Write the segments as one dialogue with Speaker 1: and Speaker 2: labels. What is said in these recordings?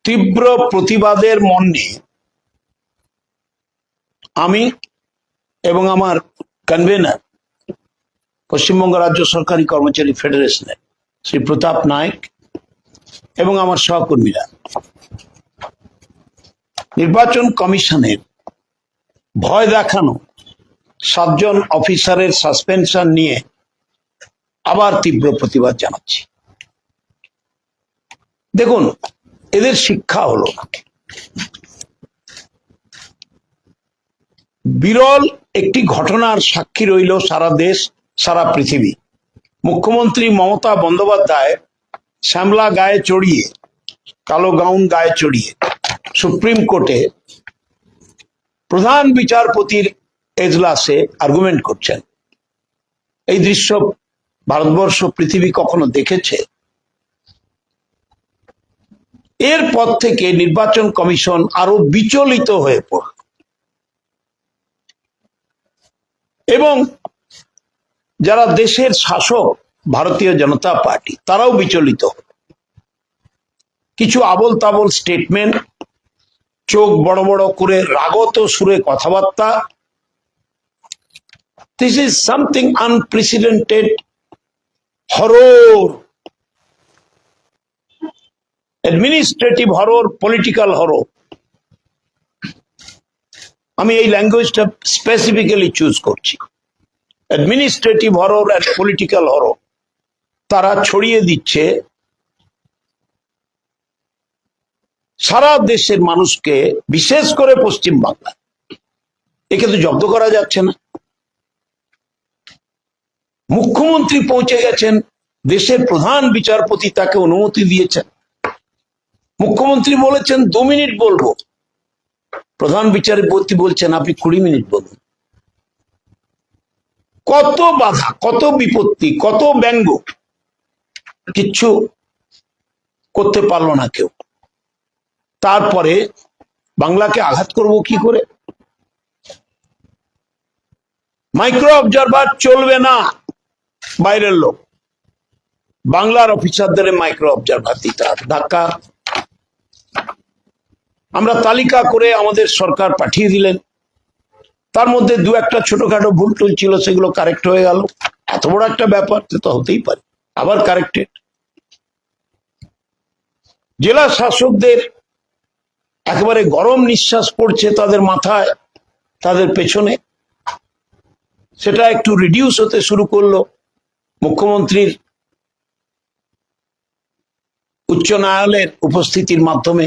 Speaker 1: তীব্র প্রতিবাদের মর্মে আমি এবং আমার কনভেনার পশ্চিমবঙ্গ রাজ্য সরকারি কর্মচারী ফেডারেশনের শ্রী প্রতাপ নায়ক এবং আমার সহকর্মীরা নির্বাচন কমিশনের ভয় দেখানো 7 জন অফিসারের সাসপেনশন নিয়ে আবার তীব্র প্রতিবাদ জানাচ্ছি। দেখুন, এদের শিক্ষা হলো না। বিরল একটি ঘটনার সাক্ষী রইল সারা দেশ, সারা পৃথিবী। মুখ্যমন্ত্রী মমতা বন্দ্যোপাধ্যায় শ্যামলা গায়ে চড়িয়ে, কালো গাউন গায়ে চড়িয়ে সুপ্রিম কোর্টে প্রধান বিচারপতির এজলাসে আর্গুমেন্ট করছেন। এই দৃশ্য ভারতবর্ষ, পৃথিবী কখনো দেখেছে? এরপর থেকে নির্বাচন কমিশন আরো বিচলিত হয়ে পড়ল এবং যারা দেশের শাসক ভারতীয় জনতা পার্টি তারাও বিচলিত। কিছু আবোল তাবোল স্টেটমেন্ট, চোখ বড় বড় করে রাগত সুরে কথাবার্তা। This is something unprecedented, horror, administrative horror, political horror. আমি এই ল্যাঙ্গুয়েজটা স্পেসিফিক্যালি চুজ করছি। Administrative horror and political horror তারা ছড়িয়ে দিচ্ছে সারা দেশের মানুষকে, বিশেষ করে পশ্চিম বাংলা। একে তো জব্দ করা যাচ্ছে না। মুখ্যমন্ত্রী পৌঁছে গেছেন, দেশের প্রধান বিচারপতি তাকে অনুমতি দিয়েছেন। মুখ্যমন্ত্রী বলেছেন 2 মিনিট বলবো, প্রধান বিচারপতি বলছেন আপনি 20 মিনিট বলুন। কত বাধা, কত বিপত্তি, কত ব্যঙ্গ, কিচ্ছু করতে পারলো না কেউ। তারপরে বাংলাকে আঘাত করব কি করে? মাইক্রো অবজারভার চলবে না, বাইরের লোক। বাংলার অফিসারদের মাইক্রো অবজারভার দিতে হবে। ধাক্কা। আমরা তালিকা করে আমাদের সরকার পাঠিয়ে দিলেন। তার মধ্যে 2-1টা ছোটখাটো ভুল টুল ছিল, সেগুলো কারেক্ট হয়ে গেল। এত বড় একটা ব্যাপার তো হতেই পারে, আবার কারেক্টেড। জেলা শাসকদের একেবারে গরম নিঃশ্বাস পড়ছে তাদের মাথায়, তাদের পেছনে। সেটা একটু রিডিউস হতে শুরু করলো মুখ্যমন্ত্রীর উচ্চ ন্যায়ালয়ের উপস্থিতির মাধ্যমে।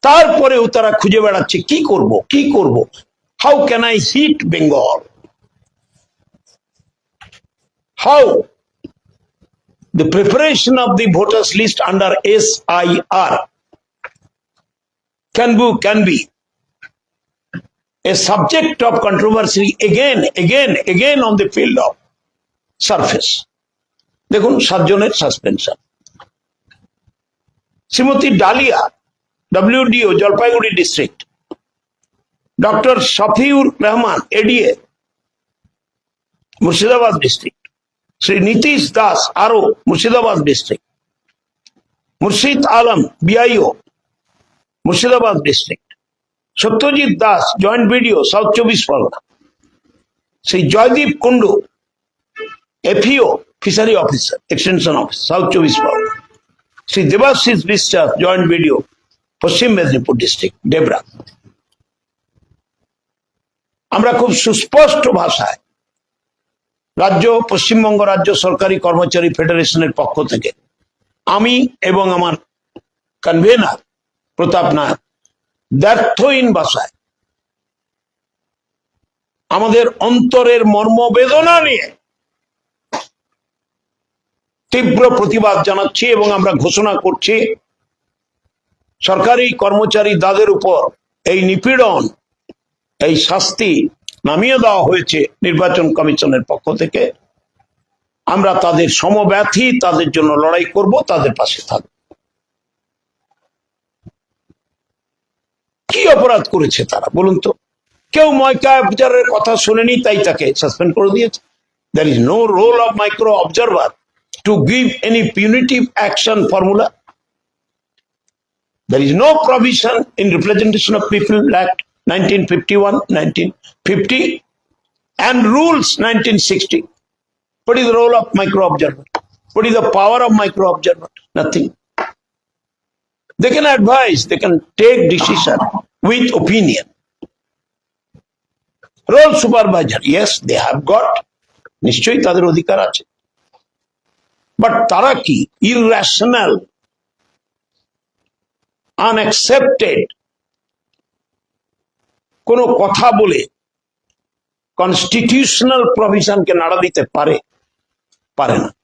Speaker 1: তারপরেও তারা খুঁজে বেড়াচ্ছে কি করব, কি করব। How can I hit Bengal? How the preparation of the voters list under SIR can be a subject of controversy again on the field of surface. দেখুন, 7 জনের suspension. Shrimati dahlia, WDO Jalpaiguri district, doctor Shafiur Rahman, ADA Murshidabad district, Shri Nitish Das, আরো Murshidabad district, মুর্শিদ Alam, BIO Murshidabad district, Satyajit Das, joint BDO south 24 Pargana, Shri Joydeep Kundu, FEO fishery officer, extension office, south 24 Pargana, Shri Debashis বিশ্বাস, joint BDO পশ্চিম Medinipur district, Debra. আমরা খুব সুস্পষ্ট ভাষায় পশ্চিমবঙ্গ রাজ্য সরকারি কর্মচারী ফেডারেশনের পক্ষ থেকে আমি এবং আমার কনভেনার প্রতাপ নায়ক দ্ব্যর্থহীন ভাষায় আমাদের অন্তরের মর্মবেদনা নিয়ে তীব্র প্রতিবাদ জানাচ্ছি এবং আমরা ঘোষণা করছি সরকারি কর্মচারী দাদের উপর এই নিপীড়ন, এই শাস্তি নামিয়ে দেওয়া হয়েছে নির্বাচন কমিশনের পক্ষ থেকে। আমরা তাদের সমব্যথী, তাদের জন্য লড়াই করব, তাদের পাশে থাকব। কি অপরাধ করেছে তারা বলুন তো? কেউ মাইক্রো অবজারভারের কথা শুনেনি, তাই তাকে সাসপেন্ড করে দিয়েছে। There is no role of micro observer to give any punitive action formula. There is no provision in Representation of People Act 1951, 1950 and Rules 1960. What is the role of micro-observer? What is the power of micro-observer? Nothing. They can advise, they can take decision with opinion. Role supervisor, yes, they have got. নিশ্চয়ই তাদের অধিকার আছে। But তারা কি irrational, unaccepted কোনো কথা বলে constitutional প্রভিশনকে নাড়া দিতে পারে? পারে না।